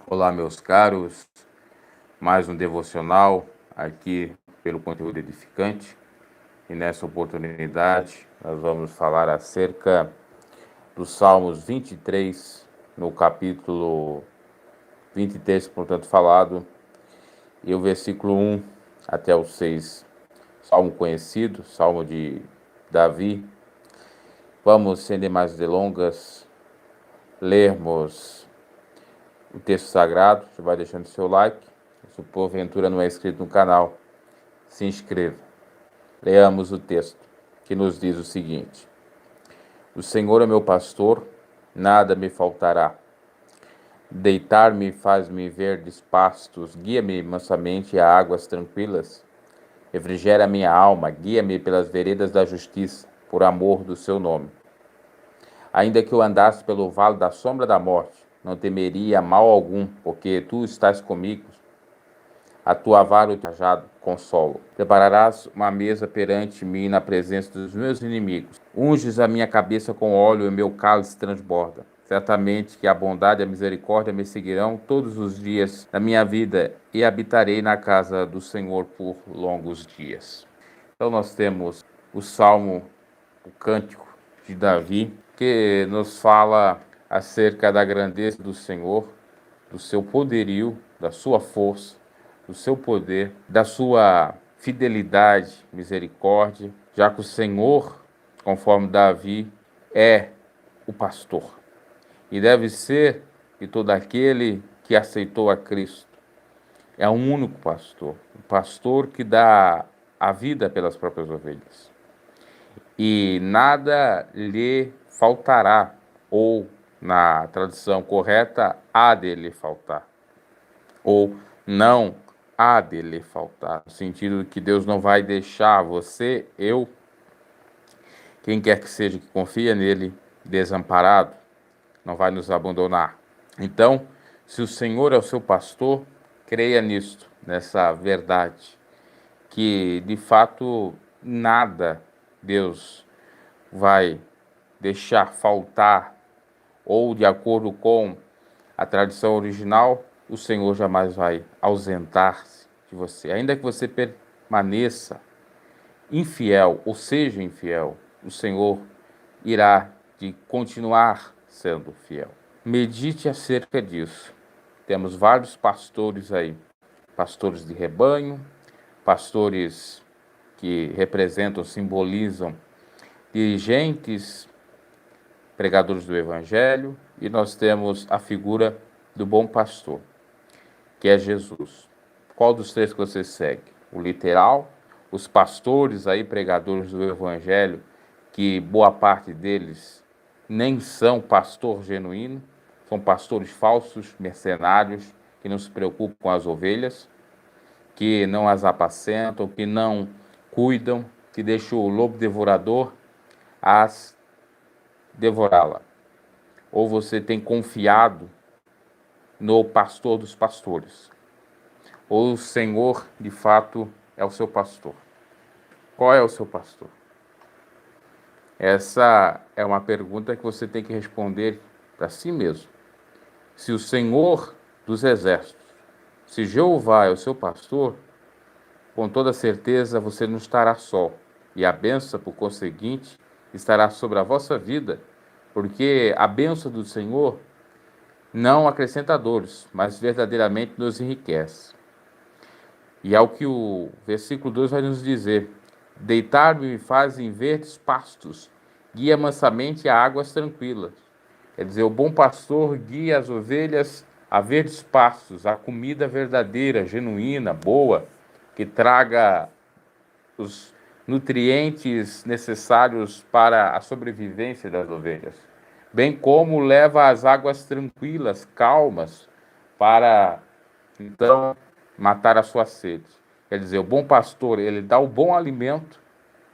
Olá, meus caros, mais um devocional aqui pelo Conteúdo Edificante. E nessa oportunidade nós vamos falar acerca dos Salmos 23, no capítulo 23, portanto, falado, e o versículo 1 até o 6. Salmo conhecido, Salmo de Davi. Vamos, sem demais delongas, lermos o texto sagrado. Você vai deixando seu like. Se porventura não é inscrito no canal, se inscreva. Leamos o texto, que nos diz o seguinte: O Senhor é meu pastor, nada me faltará. Deitar-me faz-me verdes pastos, guia-me mansamente a águas tranquilas. Refrigera minha alma, guia-me pelas veredas da justiça, por amor do seu nome. Ainda que eu andasse pelo vale da sombra da morte, não temeria mal algum, porque tu estás comigo. A tua vara e o teu cajado consolo. Prepararás uma mesa perante mim na presença dos meus inimigos. Unges a minha cabeça com óleo e o meu cálice transborda. Certamente que a bondade e a misericórdia me seguirão todos os dias da minha vida e habitarei na casa do Senhor por longos dias. Então nós temos o Salmo, o Cântico de Davi, que nos fala acerca da grandeza do Senhor, do seu poderio, da sua força, do seu poder, da sua fidelidade, misericórdia, já que o Senhor, conforme Davi, é o pastor. E deve ser de todo aquele que aceitou a Cristo. É um único pastor, o pastor que dá a vida pelas próprias ovelhas. E nada lhe faltará, ou, na tradução correta, há de lhe faltar, ou não há de lhe faltar, no sentido de que Deus não vai deixar você, eu, quem quer que seja que confia nele, desamparado, não vai nos abandonar. Então, se o Senhor é o seu pastor, creia nisto, nessa verdade, que de fato nada Deus vai deixar faltar, ou de acordo com a tradição original, o Senhor jamais vai ausentar-se de você. Ainda que você permaneça infiel, ou seja infiel, o Senhor irá de continuar sendo fiel. Medite acerca disso. Temos vários pastores aí, pastores de rebanho, pastores que representam, simbolizam dirigentes, pregadores do Evangelho, e nós temos a figura do bom pastor, que é Jesus. Qual dos três que você segue? O literal, os pastores aí, pregadores do Evangelho, que boa parte deles nem são pastor genuíno, são pastores falsos, mercenários, que não se preocupam com as ovelhas, que não as apacentam, que não cuidam, que deixam o lobo devorador as devorá-la. Ou você tem confiado no pastor dos pastores, ou o Senhor de fato é o seu pastor. Qual é o seu pastor? Essa é uma pergunta que você tem que responder para si mesmo. Se o Senhor dos exércitos, se Jeová é o seu pastor, com toda certeza você não estará só, e a bênção, por conseguinte, estará sobre a vossa vida, porque a bênção do Senhor não acrescenta dores, mas verdadeiramente nos enriquece. E é o que o versículo 2 vai nos dizer: deitar-me me faz em verdes pastos, guia mansamente a águas tranquilas. Quer dizer, o bom pastor guia as ovelhas a verdes pastos, a comida verdadeira, genuína, boa, que traga os nutrientes necessários para a sobrevivência das ovelhas, bem como leva às águas tranquilas, calmas, para então matar a sua sede. Quer dizer, o bom pastor, ele dá o bom alimento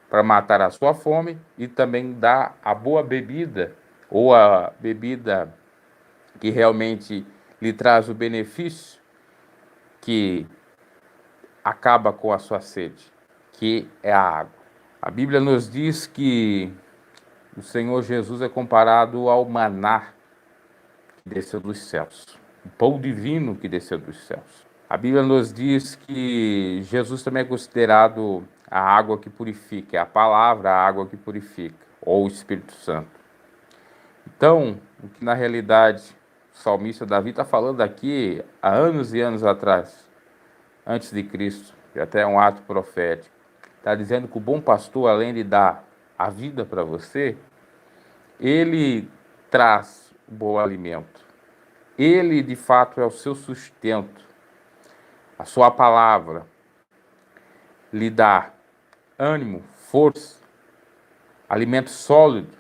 para matar a sua fome e também dá a boa bebida, ou a bebida que realmente lhe traz o benefício que acaba com a sua sede, que é a água. A Bíblia nos diz que o Senhor Jesus é comparado ao maná que desceu dos céus. o pão divino que desceu dos céus. A Bíblia nos diz que Jesus também é considerado a água que purifica, é a palavra a água que purifica, ou o Espírito Santo. Então, o que na realidade o salmista Davi está falando aqui há anos e anos atrás, antes de Cristo, e até um ato profético, está dizendo que o bom pastor, além de dar a vida para você, ele traz o bom alimento. Ele, de fato, é o seu sustento. A sua palavra lhe dá ânimo, força, alimento sólido,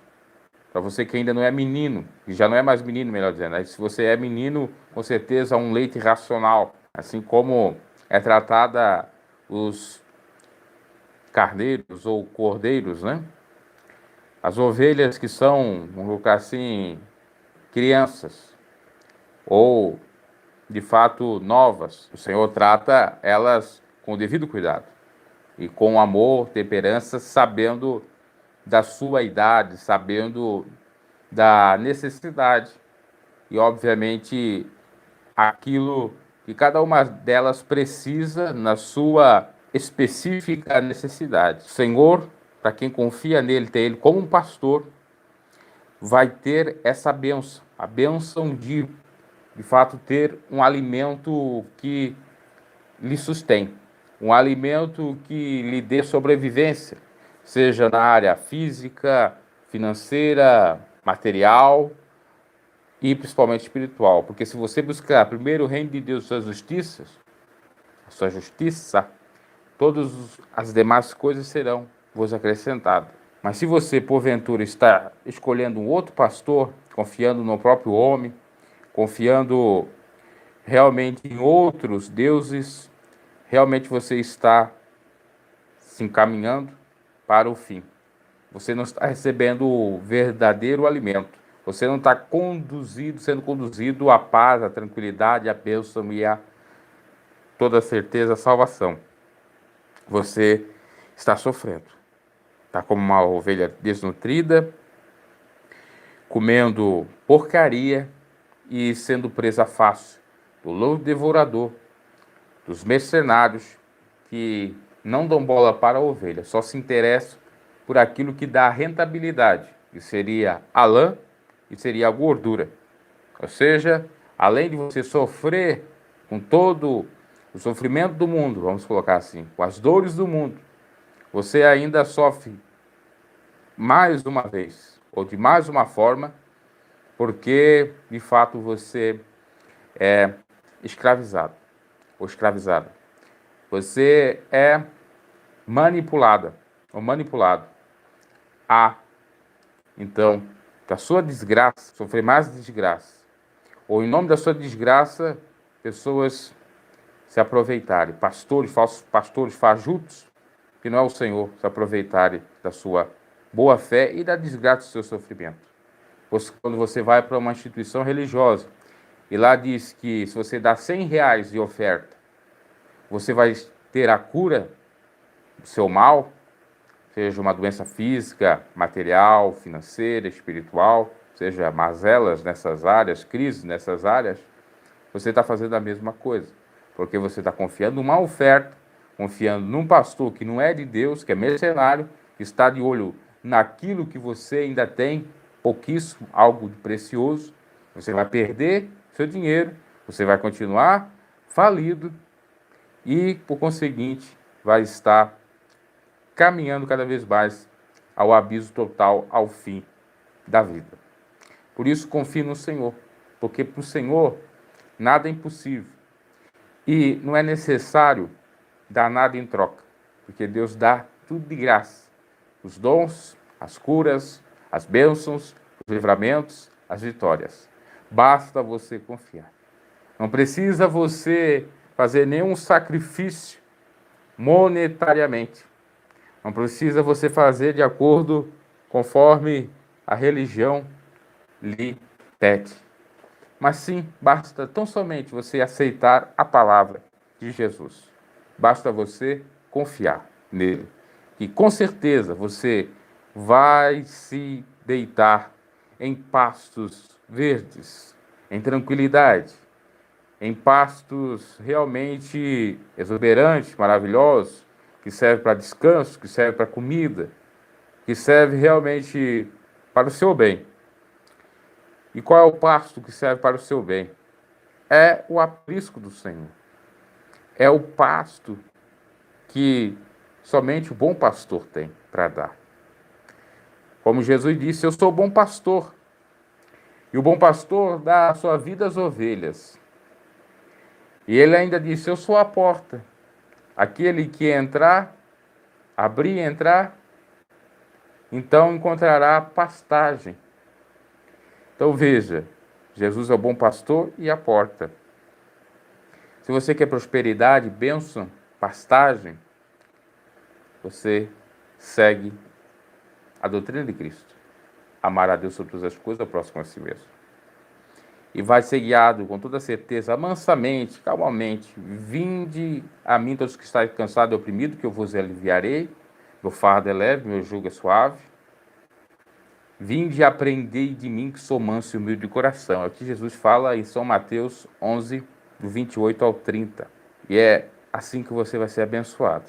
para você que ainda não é menino, que já não é mais menino, melhor dizendo. Aí, se você é menino, com certeza um leite racional, assim como é tratada os carneiros ou cordeiros, né? As ovelhas que são, vamos colocar assim, crianças, ou de fato novas, o Senhor trata elas com o devido cuidado e com amor, temperança, sabendo da sua idade, sabendo da necessidade e, obviamente, aquilo que cada uma delas precisa na sua específica necessidade. O Senhor, para quem confia nele, tem ele como um pastor, vai ter essa bênção, a bênção de fato, ter um alimento que lhe sustém, um alimento que lhe dê sobrevivência, seja na área física, financeira, material e principalmente espiritual. Porque se você buscar primeiro o reino de Deus e a sua justiça, todas as demais coisas serão vos acrescentadas. Mas se você, porventura, está escolhendo um outro pastor, confiando no próprio homem, confiando realmente em outros deuses, realmente você está se encaminhando para o fim. Você não está recebendo o verdadeiro alimento. Você não está sendo conduzido à paz, à tranquilidade, à bênção e a toda certeza a salvação. Você está sofrendo. Está como uma ovelha desnutrida, comendo porcaria e sendo presa fácil do lobo devorador, dos mercenários que não dão bola para a ovelha, só se interessam por aquilo que dá rentabilidade, que seria a lã e seria a gordura. Ou seja, além de você sofrer com todo o sofrimento do mundo, vamos colocar assim, com as dores do mundo, você ainda sofre mais uma vez, ou de mais uma forma, porque de fato você é escravizado ou escravizada. Você é manipulada ou manipulado a, então, da sua desgraça, sofrer mais desgraça, ou em nome da sua desgraça, pessoas se aproveitarem, pastores, falsos pastores fajutos, que não é o Senhor, se aproveitarem da sua boa fé e da desgraça do seu sofrimento. Quando você vai para uma instituição religiosa e lá diz que se você dá R$ 100 de oferta, você vai ter a cura do seu mal, seja uma doença física, material, financeira, espiritual, seja mazelas nessas áreas, crises nessas áreas, você está fazendo a mesma coisa, porque você está confiando numa oferta, confiando num pastor que não é de Deus, que é mercenário, que está de olho naquilo que você ainda tem, pouquíssimo, algo de precioso, você vai perder seu dinheiro, você vai continuar falido e, por conseguinte, vai estar caminhando cada vez mais ao abismo total, ao fim da vida. Por isso, confie no Senhor, porque para o Senhor nada é impossível. E não é necessário dar nada em troca, porque Deus dá tudo de graça. Os dons, as curas, as bênçãos, os livramentos, as vitórias. Basta você confiar. Não precisa você fazer nenhum sacrifício monetariamente. Não precisa você fazer de acordo conforme a religião lhe pede. Mas sim, basta tão somente você aceitar a palavra de Jesus. Basta você confiar nele. E com certeza você vai se deitar em pastos verdes, em tranquilidade, em pastos realmente exuberantes, maravilhosos, que serve para descanso, que serve para comida, que serve realmente para o seu bem. E qual é o pasto que serve para o seu bem? É o aprisco do Senhor. É o pasto que somente o bom pastor tem para dar. Como Jesus disse, eu sou o bom pastor. E o bom pastor dá a sua vida às ovelhas. E ele ainda disse, eu sou a porta. Aquele que entrar, abrir e entrar, então encontrará pastagem. Então veja, Jesus é o bom pastor e a porta. Se você quer prosperidade, bênção, pastagem, você segue a doutrina de Cristo. Amar a Deus sobre todas as coisas, ao próximo a si mesmo. E vai ser guiado com toda certeza, mansamente, calmamente. Vinde a mim todos que estáis cansados e oprimidos, que eu vos aliviarei. Meu fardo é leve, meu jugo é suave. Vinde e aprendei de mim, que sou manso e humilde de coração. É o que Jesus fala em São Mateus 11, do 28 ao 30. E é assim que você vai ser abençoado.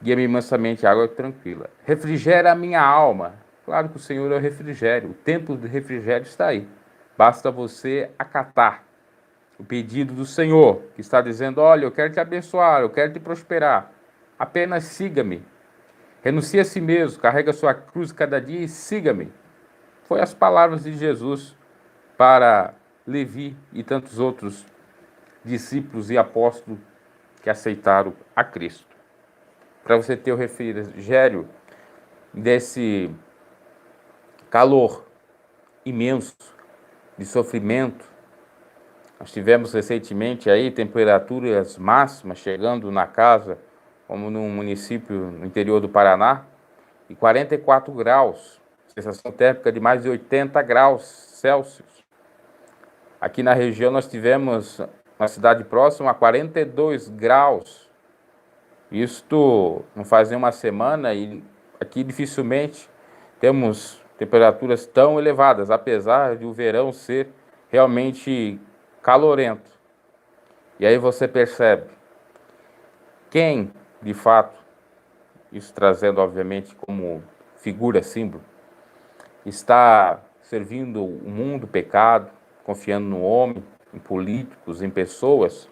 Guia-me mansamente a água tranquila. Refrigera a minha alma. Claro que o Senhor é o refrigério. O tempo do refrigério está aí. Basta você acatar o pedido do Senhor, que está dizendo, olha, eu quero te abençoar, eu quero te prosperar. Apenas siga-me. Renuncie a si mesmo, carrega a sua cruz cada dia e siga-me. Foi as palavras de Jesus para Levi e tantos outros discípulos e apóstolos que aceitaram a Cristo. Para você ter o refrigério desse calor imenso de sofrimento. Nós tivemos recentemente aí temperaturas máximas chegando na casa, como num município no interior do Paraná, e 44 graus, sensação térmica de mais de 80 graus Celsius. Aqui na região nós tivemos, na cidade próxima, 42 graus. Isto não faz nem uma semana e aqui dificilmente temos temperaturas tão elevadas, apesar de o verão ser realmente calorento. E aí você percebe quem, de fato, isso trazendo obviamente como figura, símbolo, está servindo o mundo, o pecado, confiando no homem, em políticos, em pessoas,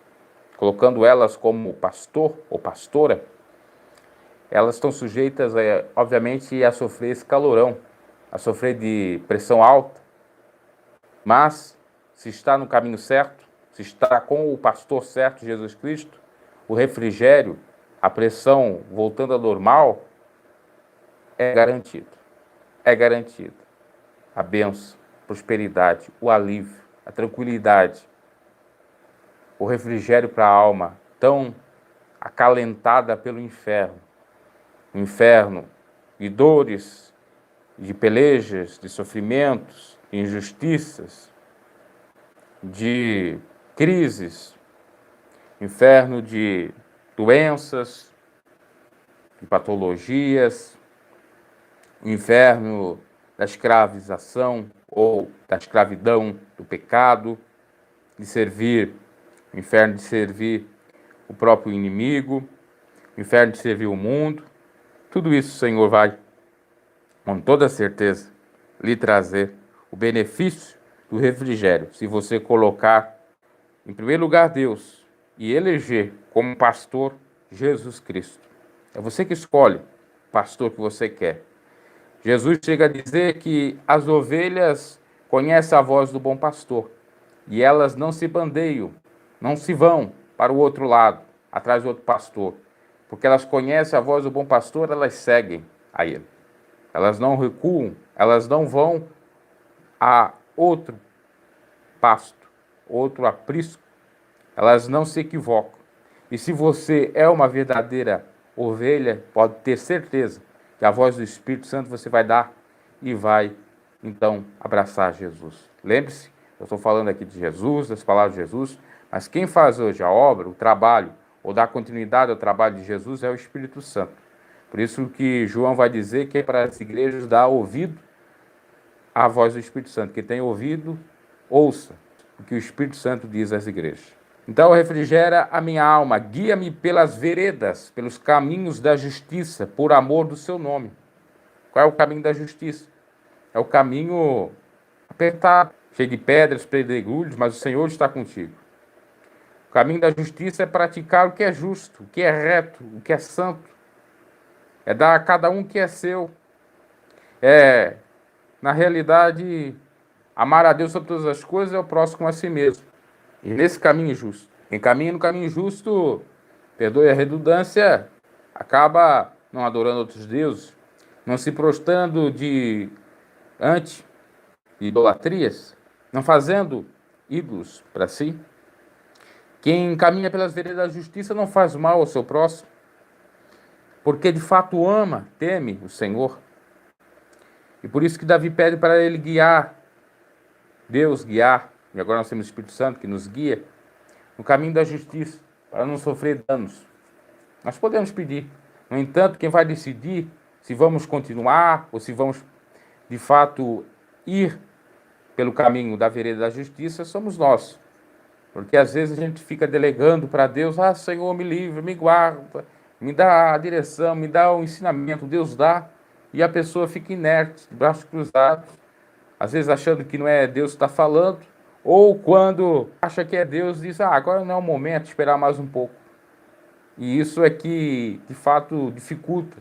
colocando elas como pastor ou pastora, elas estão sujeitas, obviamente, a sofrer esse calorão, a sofrer de pressão alta, mas se está no caminho certo, se está com o pastor certo, Jesus Cristo, o refrigério, a pressão voltando ao normal, é garantido. É garantido. A bênção, a prosperidade, o alívio, a tranquilidade, o refrigério para a alma, tão acalentada pelo inferno. O inferno de dores, de pelejas, de sofrimentos, de injustiças, de crises, inferno de doenças, de patologias, inferno da escravização ou da escravidão do pecado, de servir, o inferno de servir o próprio inimigo, o inferno de servir o mundo. Tudo isso o Senhor vai, com toda certeza, lhe trazer o benefício do refrigério, se você colocar em primeiro lugar Deus e eleger como pastor Jesus Cristo. É você que escolhe o pastor que você quer. Jesus chega a dizer que as ovelhas conhecem a voz do bom pastor e elas não se bandeiam, não se vão para o outro lado, atrás do outro pastor, porque elas conhecem a voz do bom pastor, elas seguem a ele. Elas não recuam, elas não vão a outro pasto, outro aprisco, elas não se equivocam. E se você é uma verdadeira ovelha, pode ter certeza que a voz do Espírito Santo você vai dar e vai, então, abraçar Jesus. Lembre-se, eu estou falando aqui de Jesus, das palavras de Jesus, mas quem faz hoje a obra, o trabalho, ou dá continuidade ao trabalho de Jesus é o Espírito Santo. Por isso que João vai dizer que é para as igrejas dar ouvido à voz do Espírito Santo. Quem tem ouvido, ouça. o que o Espírito Santo diz às igrejas. Então refrigera a minha alma, guia-me pelas veredas, pelos caminhos da justiça, por amor do seu nome. Qual é o caminho da justiça? É o caminho apertado, cheio de pedras, pedregulhos, mas o Senhor está contigo. O caminho da justiça é praticar o que é justo, o que é reto, o que é santo. É dar a cada um o que é seu. É, na realidade, amar a Deus sobre todas as coisas é o próximo a si mesmo. E nesse caminho justo. Quem caminha no caminho justo, perdoe a redundância, acaba não adorando outros deuses, não se prostrando ante idolatrias, não fazendo ídolos para si. Quem caminha pelas veredas da justiça não faz mal ao seu próximo, porque de fato ama, teme o Senhor. E por isso que Davi pede para ele guiar, Deus guiar, e agora nós temos o Espírito Santo que nos guia, no caminho da justiça, para não sofrer danos. Nós podemos pedir. No entanto, quem vai decidir se vamos continuar ou se vamos, de fato, ir pelo caminho da vereda da justiça, somos nós. Porque às vezes a gente fica delegando para Deus, Senhor, me livre, me guarda, me dá a direção, me dá o ensinamento, Deus dá, e a pessoa fica inerte, de braços cruzados, às vezes achando que não é Deus que está falando, ou quando acha que é Deus, diz, agora não é o momento, esperar mais um pouco. E isso é que, de fato, dificulta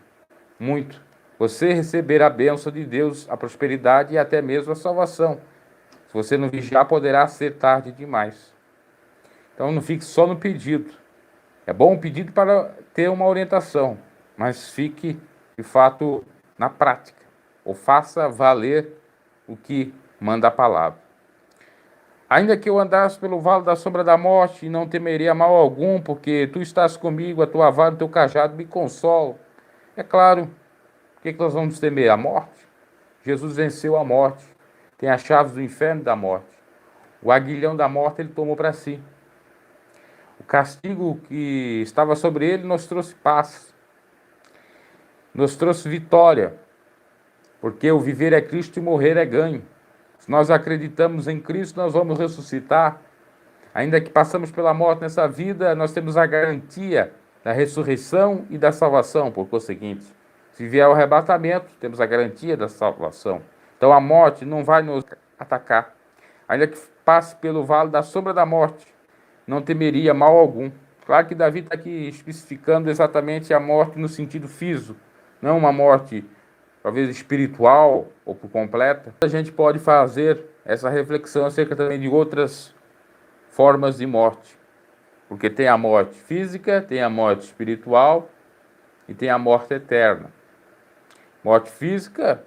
muito você receber a bênção de Deus, a prosperidade e até mesmo a salvação. Se você não vigiar, poderá ser tarde demais. Então não fique só no pedido. É bom um pedido para ter uma orientação, mas fique, de fato, na prática. Ou faça valer o que manda a palavra. Ainda que eu andasse pelo vale da sombra da morte, não temeria mal algum, porque tu estás comigo, a tua vara e o teu cajado me consolam. É claro, o que nós vamos temer? A morte? Jesus venceu a morte, tem as chaves do inferno e da morte. O aguilhão da morte ele tomou para si. O castigo que estava sobre ele nos trouxe paz, nos trouxe vitória, porque o viver é Cristo e morrer é ganho. Se nós acreditamos em Cristo, nós vamos ressuscitar. Ainda que passamos pela morte nessa vida, nós temos a garantia da ressurreição e da salvação, por conseguinte. Se vier o arrebatamento, temos a garantia da salvação. Então a morte não vai nos atacar. Ainda que passe pelo vale da sombra da morte, não temeria mal algum. Claro que Davi está aqui especificando exatamente a morte no sentido físico, não uma morte talvez espiritual ou por completa. A gente pode fazer essa reflexão acerca também de outras formas de morte. Porque tem a morte física, tem a morte espiritual e tem a morte eterna. Morte física,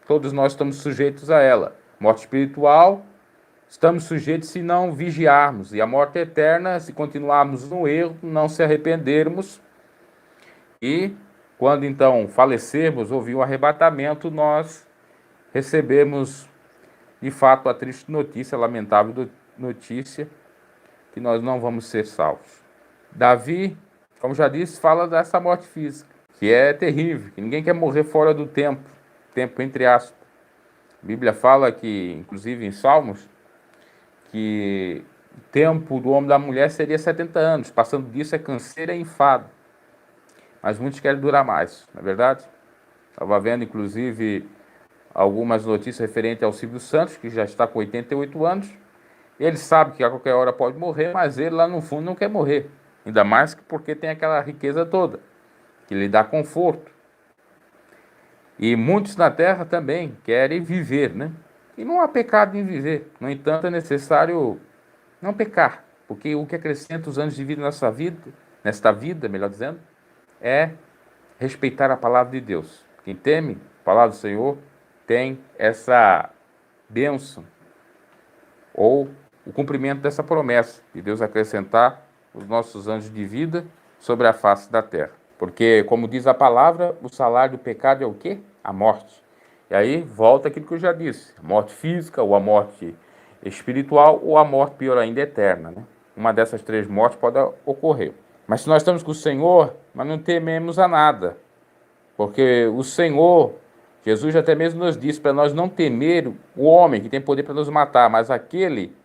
todos nós estamos sujeitos a ela. Morte espiritual, estamos sujeitos se não vigiarmos. E a morte eterna, se continuarmos no erro, não se arrependermos. E quando então falecermos ou vir o arrebatamento, nós recebemos de fato a triste notícia, a lamentável notícia, que nós não vamos ser salvos. Davi, como já disse, fala dessa morte física, que é terrível, que ninguém quer morrer fora do tempo entre aspas. A Bíblia fala que, inclusive em Salmos, que o tempo do homem e da mulher seria 70 anos, passando disso é canseira e enfado. Mas muitos querem durar mais, não é verdade? Estava vendo, inclusive, algumas notícias referentes ao Silvio Santos, que já está com 88 anos. Ele sabe que a qualquer hora pode morrer, mas ele lá no fundo não quer morrer. Ainda mais porque tem aquela riqueza toda, que lhe dá conforto. E muitos na Terra também querem viver, né? E não há pecado em viver. No entanto, é necessário não pecar, porque o que acrescenta os anos de vida nesta vida, melhor dizendo, é respeitar a palavra de Deus. Quem teme a palavra do Senhor tem essa bênção ou o cumprimento dessa promessa de Deus acrescentar os nossos anos de vida sobre a face da terra. Porque, como diz a palavra, o salário do pecado é o quê? A morte. E aí volta aquilo que eu já disse, a morte física ou a morte espiritual ou a morte, pior ainda, eterna, né? Uma dessas três mortes pode ocorrer. Mas se nós estamos com o Senhor, nós não tememos a nada. Porque o Senhor, Jesus até mesmo nos disse para nós não temer o homem que tem poder para nos matar, mas aquele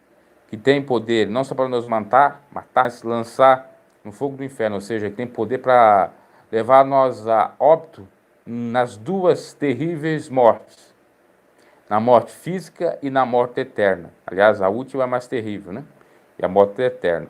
que tem poder não só para nos matar, mas lançar no fogo do inferno, ou seja, que tem poder para levar nós a óbito nas duas terríveis mortes, na morte física e na morte eterna. Aliás, a última é mais terrível, né? E a morte eterna.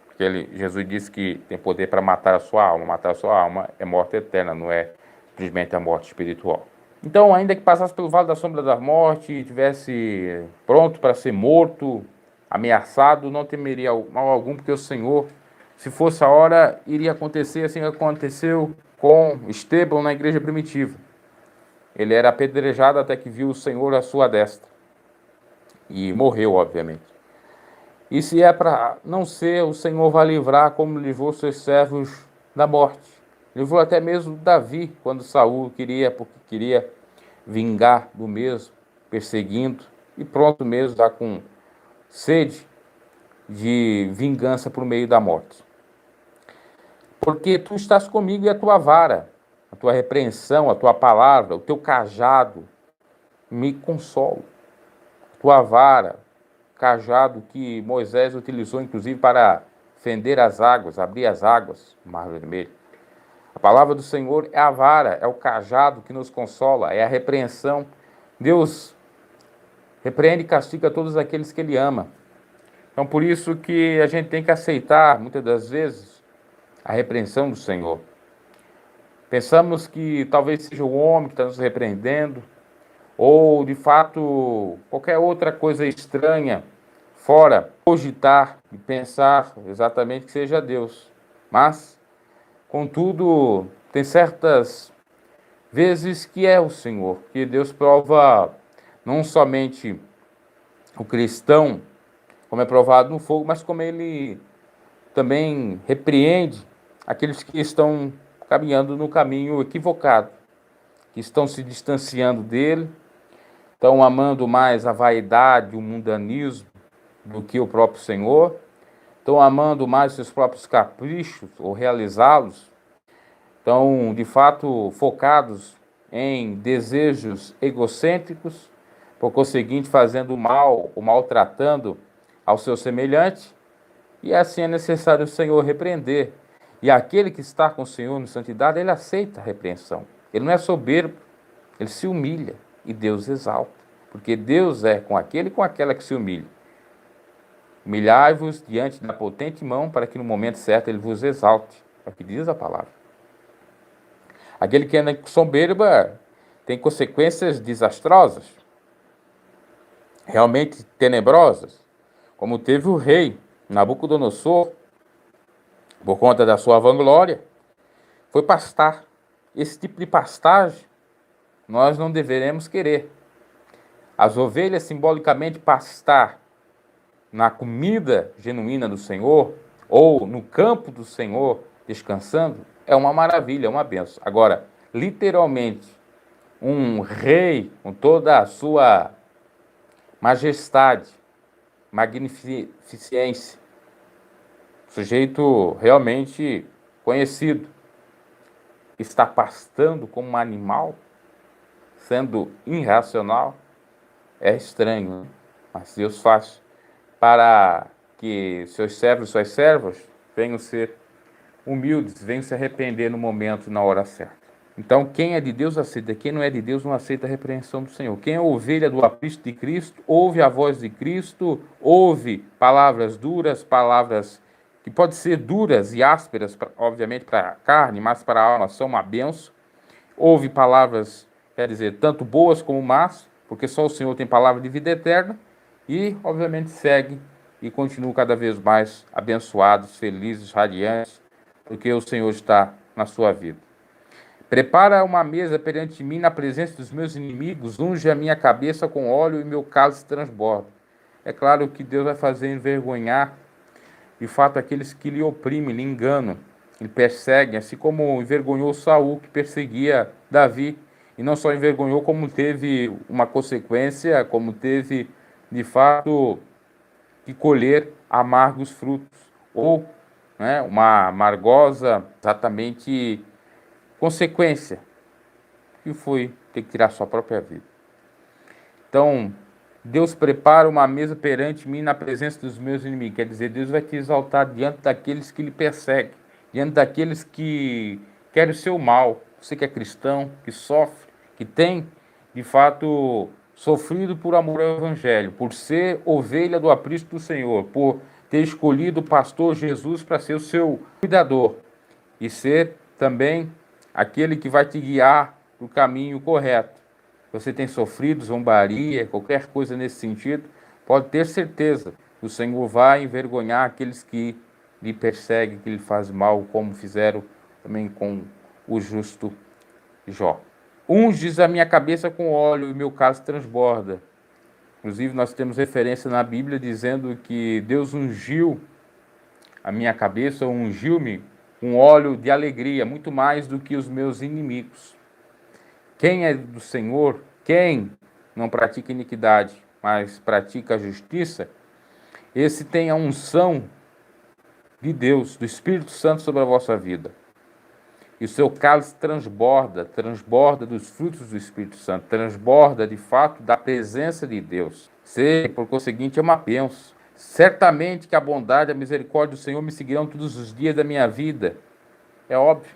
Porque Jesus disse que tem poder para matar a sua alma. Matar a sua alma é morte eterna, não é simplesmente a morte espiritual. Então, ainda que passasse pelo vale da sombra da morte, estivesse pronto para ser morto, ameaçado, não temeria mal algum, porque o Senhor, se fosse a hora, iria acontecer assim que aconteceu com Estevão na igreja primitiva. Ele era apedrejado até que viu o Senhor à sua destra. E morreu, obviamente. E se é para não ser, o Senhor vai livrar como livrou seus servos da morte. Livrou até mesmo Davi, quando Saul porque queria vingar do mesmo, perseguindo, e pronto mesmo, já com sede de vingança por meio da morte. Porque tu estás comigo e a tua vara, a tua repreensão, a tua palavra, o teu cajado me consolam. A tua vara, cajado que Moisés utilizou inclusive para fender as águas, abrir as águas do Mar Vermelho. A palavra do Senhor é a vara, é o cajado que nos consola, é a repreensão. Deus repreende e castiga todos aqueles que Ele ama. Então, por isso que a gente tem que aceitar, muitas das vezes, a repreensão do Senhor. Pensamos que talvez seja o homem que está nos repreendendo, ou, de fato, qualquer outra coisa estranha, fora cogitar e pensar exatamente que seja Deus. Mas, contudo, tem certas vezes que é o Senhor, que Deus prova não somente o cristão, como é provado no fogo, mas como Ele também repreende aqueles que estão caminhando no caminho equivocado, que estão se distanciando dEle, estão amando mais a vaidade, o mundanismo, do que o próprio Senhor, estão amando mais seus próprios caprichos ou realizá-los, estão de fato focados em desejos egocêntricos, por conseguinte fazendo mal ou maltratando ao seu semelhante, e assim é necessário o Senhor repreender. E aquele que está com o Senhor em santidade, ele aceita a repreensão. Ele não é soberbo, ele se humilha e Deus exalta, porque Deus é com aquele e com aquela que se humilha. Humilhai-vos diante da potente mão, para que no momento certo ele vos exalte. É o que diz a palavra. Aquele que anda soberba tem consequências desastrosas, realmente tenebrosas, como teve o rei Nabucodonosor, por conta da sua vanglória, foi pastar. Esse tipo de pastagem nós não deveremos querer. As ovelhas simbolicamente pastar na comida genuína do Senhor, ou no campo do Senhor, descansando, é uma maravilha, é uma benção. Agora, literalmente, um rei com toda a sua majestade, magnificência, sujeito realmente conhecido, está pastando como um animal, sendo irracional, é estranho, né? Mas Deus faz para que seus servos e suas servas venham ser humildes, venham se arrepender no momento e na hora certa. Então, quem é de Deus aceita, quem não é de Deus não aceita a repreensão do Senhor. Quem é ovelha do aprisco de Cristo, ouve a voz de Cristo, ouve palavras duras, palavras que podem ser duras e ásperas, obviamente, para a carne, mas para a alma são uma benção. Ouve palavras, quer dizer, tanto boas como más, porque só o Senhor tem palavra de vida eterna, e, obviamente, segue e continua cada vez mais abençoados, felizes, radiantes, porque o Senhor está na sua vida. Prepara uma mesa perante mim na presença dos meus inimigos, unge a minha cabeça com óleo e meu cálice transborda. É claro que Deus vai fazer envergonhar, de fato, aqueles que lhe oprimem, lhe enganam, lhe perseguem, assim como envergonhou Saul, que perseguia Davi, e não só envergonhou, como teve uma consequência, como teve, de fato, que colher amargos frutos, ou né, uma amargosa, exatamente, consequência, que foi ter que tirar sua própria vida. Então, Deus prepara uma mesa perante mim na presença dos meus inimigos. Quer dizer, Deus vai te exaltar diante daqueles que lhe perseguem, diante daqueles que querem o seu mal. Você que é cristão, que sofre, que tem, de fato, sofrido por amor ao Evangelho, por ser ovelha do aprisco do Senhor, por ter escolhido o pastor Jesus para ser o seu cuidador e ser também aquele que vai te guiar para o caminho correto. Você tem sofrido zombaria, qualquer coisa nesse sentido, pode ter certeza que o Senhor vai envergonhar aqueles que lhe perseguem, que lhe fazem mal, como fizeram também com o justo Jó. Unges a minha cabeça com óleo e meu cálice transborda. Inclusive, nós temos referência na Bíblia dizendo que Deus ungiu a minha cabeça, ungiu-me com óleo de alegria, muito mais do que os meus inimigos. Quem é do Senhor, quem não pratica iniquidade, mas pratica a justiça, esse tem a unção de Deus, do Espírito Santo sobre a vossa vida. E o seu cálice transborda dos frutos do Espírito Santo, transborda de fato da presença de Deus. Você, por conseguinte, é uma bênção. Certamente que a bondade e a misericórdia do Senhor me seguirão todos os dias da minha vida. É óbvio.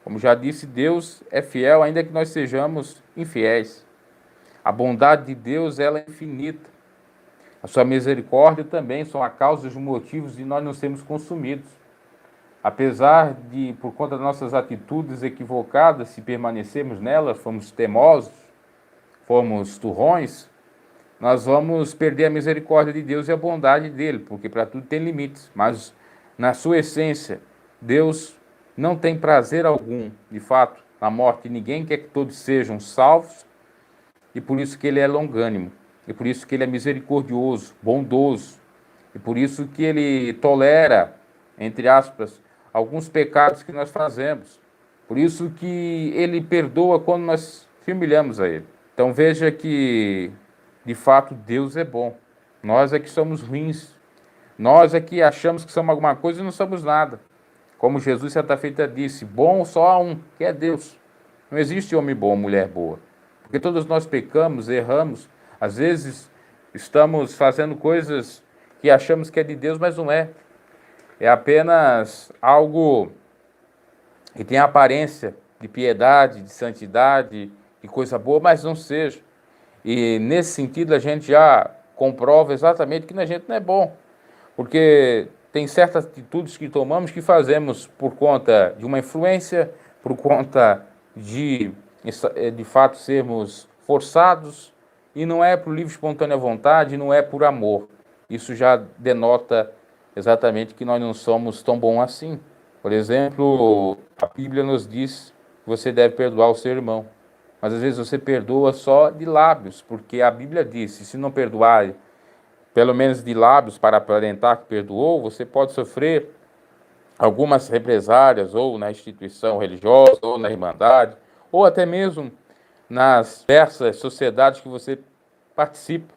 Como já disse, Deus é fiel, ainda que nós sejamos infiéis. A bondade de Deus, ela é infinita. A sua misericórdia também são a causa e os motivos de nós não sermos consumidos. Apesar de, por conta das nossas atitudes equivocadas, se permanecermos nelas, formos teimosos, formos turrões, nós vamos perder a misericórdia de Deus e a bondade dele, porque para tudo tem limites. Mas, na sua essência, Deus não tem prazer algum, de fato, na morte de ninguém, quer que todos sejam salvos, e por isso que ele é longânimo, e por isso que ele é misericordioso, bondoso, e por isso que ele tolera, entre aspas, alguns pecados que nós fazemos. Por isso que ele perdoa quando nós se humilhamos a ele. Então veja que, de fato, Deus é bom. Nós é que somos ruins. Nós é que achamos que somos alguma coisa e não somos nada. Como Jesus certa feita disse, bom só há um, que é Deus. Não existe homem bom, mulher boa. Porque todos nós pecamos, erramos. Às vezes estamos fazendo coisas que achamos que é de Deus, mas não é. É apenas algo que tem a aparência de piedade, de santidade, de coisa boa, mas não seja. E nesse sentido a gente já comprova exatamente que a gente não é bom. Porque tem certas atitudes que tomamos que fazemos por conta de uma influência, por conta de fato sermos forçados, e não é por livre e espontânea vontade, não é por amor. Isso já denota exatamente que nós não somos tão bons assim. Por exemplo, a Bíblia nos diz que você deve perdoar o seu irmão, mas às vezes você perdoa só de lábios, porque a Bíblia diz, se não perdoar pelo menos de lábios para aparentar que perdoou, você pode sofrer algumas represálias, ou na instituição religiosa, ou na irmandade, ou até mesmo nas diversas sociedades que você participa.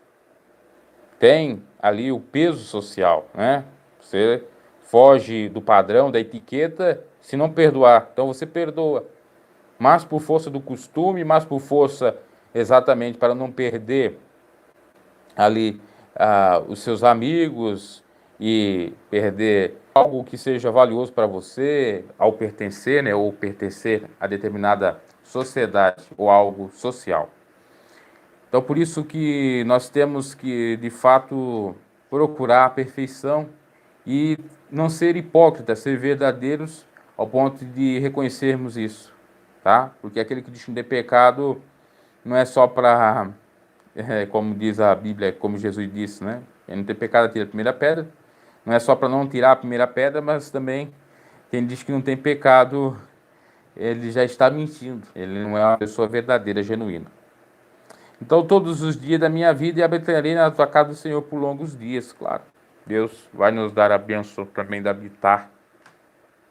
Tem ali o peso social, né? Você foge do padrão, da etiqueta, se não perdoar. Então você perdoa, mas por força do costume, mas por força exatamente para não perder ali os seus amigos e perder algo que seja valioso para você ao pertencer, né, ou pertencer a determinada sociedade ou algo social. Então, por isso que nós temos que, de fato, procurar a perfeição e não ser hipócritas, ser verdadeiros ao ponto de reconhecermos isso, tá? Porque aquele que diz que não tem pecado não é só para, como diz a Bíblia, como Jesus disse, né? Quem não tem pecado tira a primeira pedra. Não é só para não tirar a primeira pedra, mas também quem diz que não tem pecado, ele já está mentindo. Ele não é uma pessoa verdadeira, genuína. Então, todos os dias da minha vida, habitarei na tua casa do Senhor por longos dias, claro. Deus vai nos dar a bênção também de habitar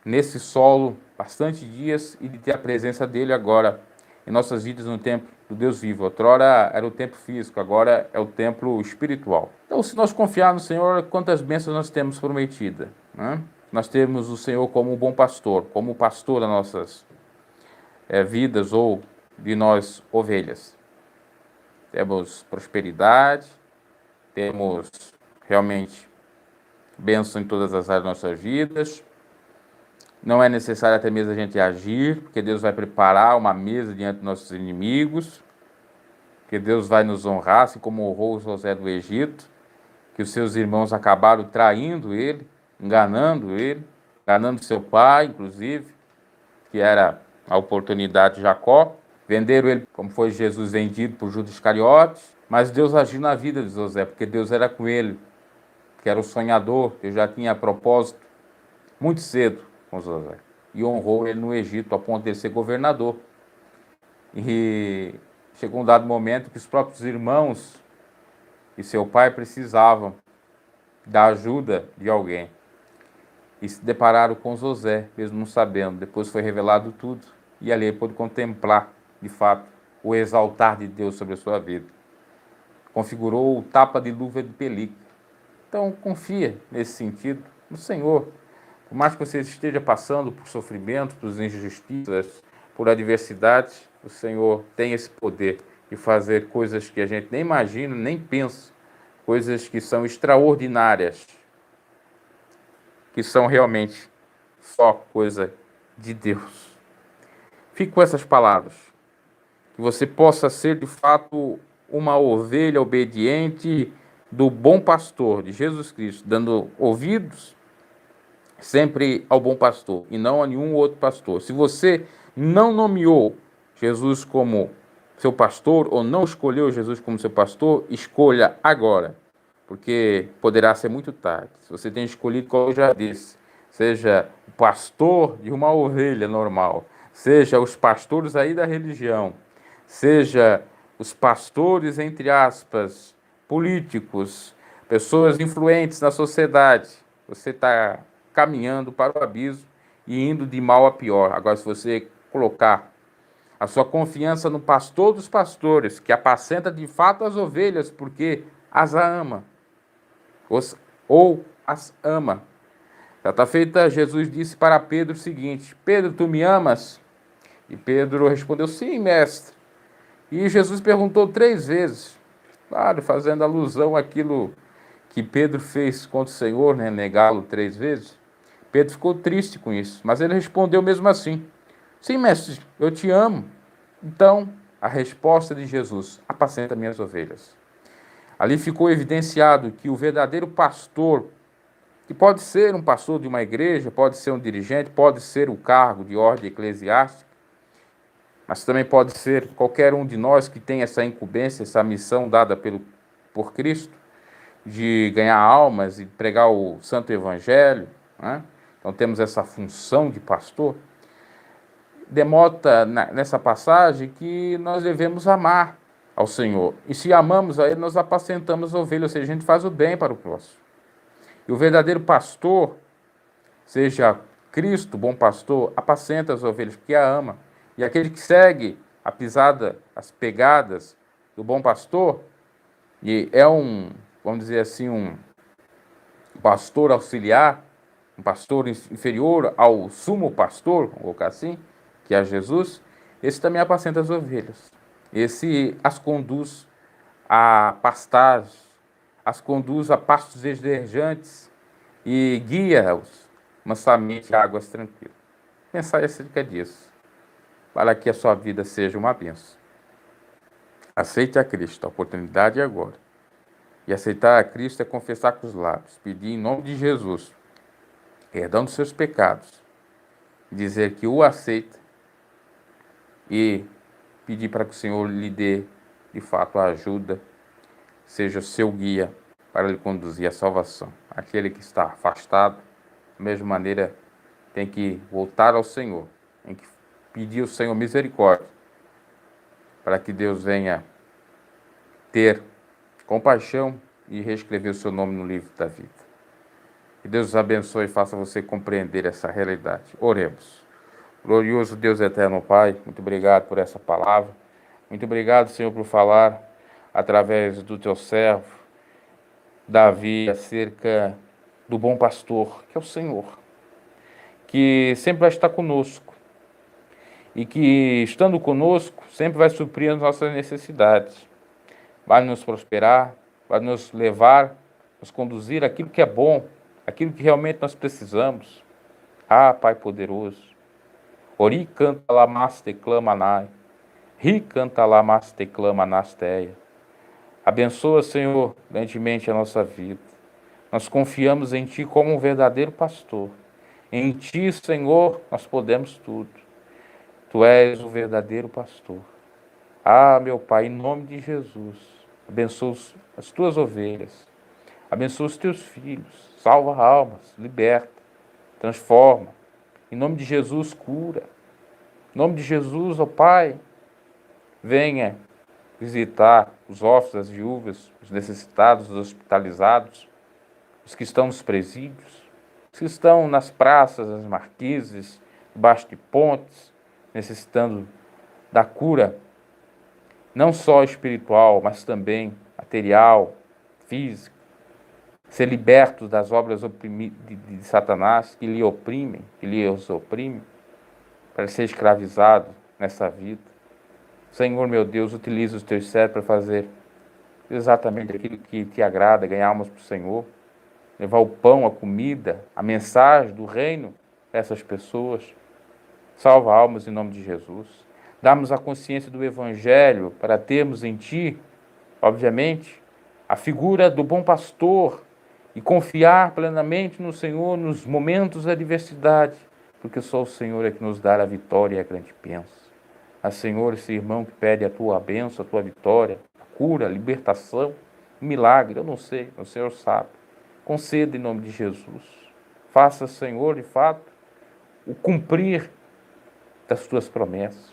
nesse solo bastante dias e de ter a presença dele agora em nossas vidas no templo do Deus vivo. Outrora era o templo físico, agora é o templo espiritual. Então, se nós confiarmos no Senhor, quantas bênçãos nós temos prometida, né? Nós temos o Senhor como um bom pastor, como o pastor das nossas vidas ou de nós ovelhas. Temos prosperidade, temos realmente bênção em todas as áreas das nossas vidas. Não é necessário até mesmo a gente agir, porque Deus vai preparar uma mesa diante dos nossos inimigos, que Deus vai nos honrar, assim como honrou José do Egito, que os seus irmãos acabaram traindo ele, enganando seu pai, inclusive, que era a oportunidade de Jacó. Venderam ele, como foi Jesus vendido por Judas Iscariotes, mas Deus agiu na vida de José, porque Deus era com ele, que era o sonhador, que já tinha propósito muito cedo com José, e honrou ele no Egito, a ponto de ele ser governador. E chegou um dado momento que os próprios irmãos e seu pai precisavam da ajuda de alguém. E se depararam com José, mesmo não sabendo. Depois foi revelado tudo. E ali ele pôde contemplar, de fato, o exaltar de Deus sobre a sua vida. Configurou o tapa de luva de pelica. Então, confia nesse sentido no Senhor. Por mais que você esteja passando por sofrimento, por injustiças, por adversidades, o Senhor tem esse poder de fazer coisas que a gente nem imagina, nem pensa. Coisas que são extraordinárias, que são realmente só coisa de Deus. Fique com essas palavras. Que você possa ser, de fato, uma ovelha obediente do bom pastor, de Jesus Cristo, dando ouvidos sempre ao bom pastor e não a nenhum outro pastor. Se você não nomeou Jesus como seu pastor ou não escolheu Jesus como seu pastor, escolha agora, porque poderá ser muito tarde. Se você tem escolhido, como eu já disse, seja o pastor de uma ovelha normal, seja os pastores aí da religião, seja os pastores, entre aspas, políticos, pessoas influentes na sociedade, você está caminhando para o abismo e indo de mal a pior. Agora, se você colocar a sua confiança no pastor dos pastores, que apacenta de fato as ovelhas, porque as ama, ou as ama. Já está feita, Jesus disse para Pedro o seguinte: Pedro, tu me amas? E Pedro respondeu, sim, mestre. E Jesus perguntou 3 vezes, claro, fazendo alusão àquilo que Pedro fez contra o Senhor, né, negá-lo 3 vezes. Pedro ficou triste com isso, mas ele respondeu mesmo assim, sim, mestre, eu te amo. Então, a resposta de Jesus, apacenta minhas ovelhas. Ali ficou evidenciado que o verdadeiro pastor, que pode ser um pastor de uma igreja, pode ser um dirigente, pode ser o cargo de ordem eclesiástica, mas também pode ser qualquer um de nós que tem essa incumbência, essa missão dada por Cristo, de ganhar almas e pregar o santo evangelho, né? Então temos essa função de pastor. Demota nessa passagem que nós devemos amar ao Senhor. E se amamos a Ele, nós apacentamos a ovelha, ou seja, a gente faz o bem para o próximo. E o verdadeiro pastor, seja Cristo, bom pastor, apacenta as ovelhas, porque a ama. E aquele que segue a pisada, as pegadas do bom pastor, e é vamos dizer assim, um pastor auxiliar, um pastor inferior ao sumo pastor, vamos colocar assim, que é Jesus, esse também apacenta as ovelhas. Esse as conduz a pastagem, as conduz a pastos verdejantes e guia-os mansamente a águas tranquilas. Pensai acerca disso, para que a sua vida seja uma bênção. Aceite a Cristo, a oportunidade é agora. E aceitar a Cristo é confessar com os lábios, pedir em nome de Jesus perdão dos seus pecados, dizer que o aceita e pedir para que o Senhor lhe dê, de fato, a ajuda, seja o seu guia para lhe conduzir à salvação. Aquele que está afastado, da mesma maneira, tem que voltar ao Senhor, tem que pedir ao Senhor misericórdia, para que Deus venha ter compaixão e reescrever o seu nome no livro da vida. Que Deus os abençoe e faça você compreender essa realidade. Oremos. Glorioso Deus eterno Pai, muito obrigado por essa palavra. Muito obrigado, Senhor, por falar através do teu servo, Davi, acerca do bom pastor, que é o Senhor, que sempre vai estar conosco e que, estando conosco, sempre vai suprir as nossas necessidades. Vai nos prosperar, vai nos levar, nos conduzir aquilo que é bom, aquilo que realmente nós precisamos. Ah, Pai poderoso, ori canta lamaste clamanai, ri canta lamaste clamanasteia. Abençoa, Senhor, grandemente a nossa vida. Nós confiamos em Ti como um verdadeiro pastor. Em Ti, Senhor, nós podemos tudo. Tu és o verdadeiro pastor. Ah, meu Pai, em nome de Jesus, abençoa as Tuas ovelhas. Abençoa os Teus filhos. Salva almas, liberta, transforma. Em nome de Jesus, cura. Em nome de Jesus, ó Pai, venha visitar os órfãos, as viúvas, os necessitados, os hospitalizados, os que estão nos presídios, os que estão nas praças, nas marquises, debaixo de pontes, necessitando da cura, não só espiritual, mas também material, física, ser libertos das obras de Satanás que lhe oprimem, que lhe os oprimem, para ser escravizado nessa vida. Senhor, meu Deus, utiliza os teus servos para fazer exatamente aquilo que te agrada, ganhar almas para o Senhor, levar o pão, a comida, a mensagem do reino a essas pessoas. Salva almas em nome de Jesus. Dá-nos a consciência do Evangelho para termos em Ti, obviamente, a figura do bom pastor e confiar plenamente no Senhor nos momentos da adversidade, porque só o Senhor é que nos dá a vitória e a grande bênção. A Senhor, esse irmão que pede a Tua bênção, a Tua vitória, a cura, a libertação, um milagre, eu não sei, o Senhor sabe. Conceda em nome de Jesus. Faça, Senhor, de fato, o cumprir das Tuas promessas.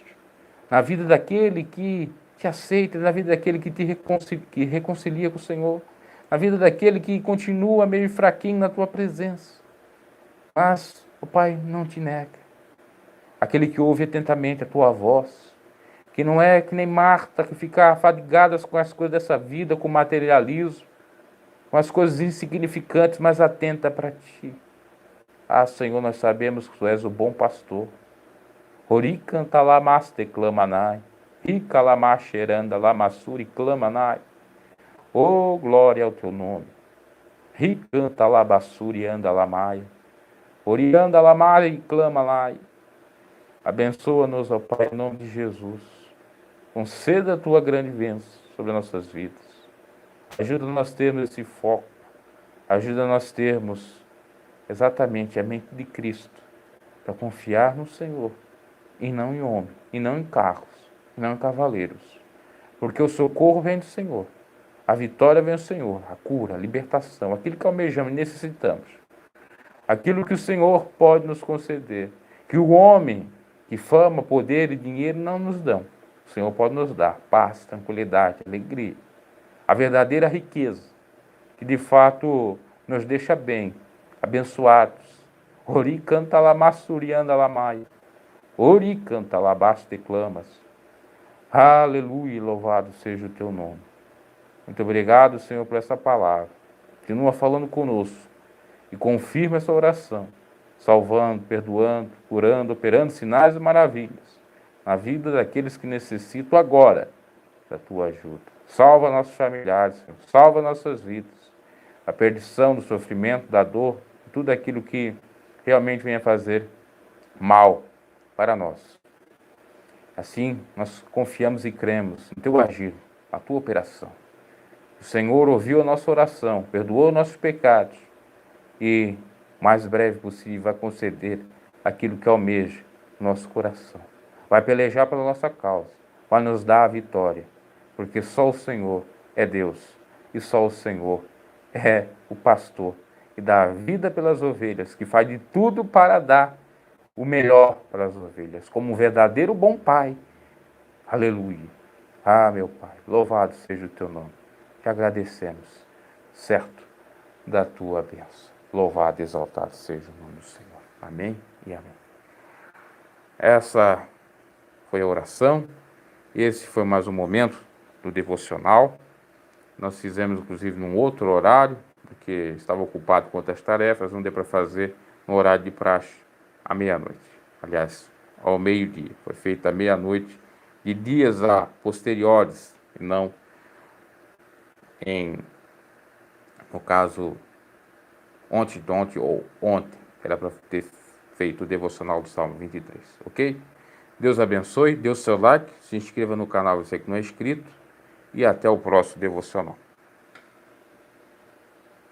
Na vida daquele que te aceita, na vida daquele que te reconcilia com o Senhor, na vida daquele que continua meio fraquinho na Tua presença. Mas o Pai não te nega. Aquele que ouve atentamente a Tua voz, que não é que nem Marta, que fica fadigada com as coisas dessa vida, com o materialismo, com as coisas insignificantes, mas atenta para Ti. Ah, Senhor, nós sabemos que Tu és o bom pastor. Ori canta lamaste clamanai, rica lamaxeranda lamassuri clamanai. Oh, glória ao Teu nome. Ri canta labassuri anda lamaia. Ori anda lamai e clamanai. Abençoa-nos, ó Pai, em nome de Jesus. Conceda a Tua grande bênção sobre nossas vidas. Ajuda nós a termos esse foco. Ajuda nós a termos exatamente a mente de Cristo, para confiar no Senhor, e não em homem, e não em carros, e não em cavaleiros. Porque o socorro vem do Senhor. A vitória vem do Senhor. A cura, a libertação, aquilo que almejamos e necessitamos. Aquilo que o Senhor pode nos conceder. Que o homem, que fama, poder e dinheiro não nos dão. O Senhor pode nos dar paz, tranquilidade, alegria. A verdadeira riqueza, que de fato nos deixa bem, abençoados. Ori canta lamassurianda lamaia. Ori canta labaste clamas. Aleluia, louvado seja o Teu nome. Muito obrigado, Senhor, por essa palavra. Continua falando conosco e confirma essa oração, salvando, perdoando, curando, operando sinais e maravilhas na vida daqueles que necessitam agora da Tua ajuda. Salva nossos familiares, Senhor. Salva nossas vidas. A perdição, do sofrimento, da dor, tudo aquilo que realmente venha fazer mal para nós. Assim, nós confiamos e cremos no Teu agir, na Tua operação. O Senhor ouviu a nossa oração, perdoou nossos pecados e, o mais breve possível, vai conceder aquilo que almeja no nosso coração. Vai pelejar pela nossa causa, vai nos dar a vitória, porque só o Senhor é Deus e só o Senhor é o pastor que dá a vida pelas ovelhas, que faz de tudo para dar o melhor para as ovelhas, como um verdadeiro bom Pai. Aleluia. Ah, meu Pai, louvado seja o Teu nome. Te agradecemos, certo, da Tua bênção. Louvado e exaltado seja o nome do Senhor. Amém e amém. Essa foi a oração. Esse foi mais um momento do devocional. Nós fizemos, inclusive, num outro horário, porque estava ocupado com outras tarefas, não deu para fazer no horário de praxe, à meia-noite. Aliás, ao meio-dia. Foi feito à meia-noite, de dias a posteriores, e não em No caso, ontem ou ontem, era para ter feito o devocional do Salmo 23, ok? Deus abençoe, dê o seu like, se inscreva no canal você que não é inscrito e até o próximo devocional.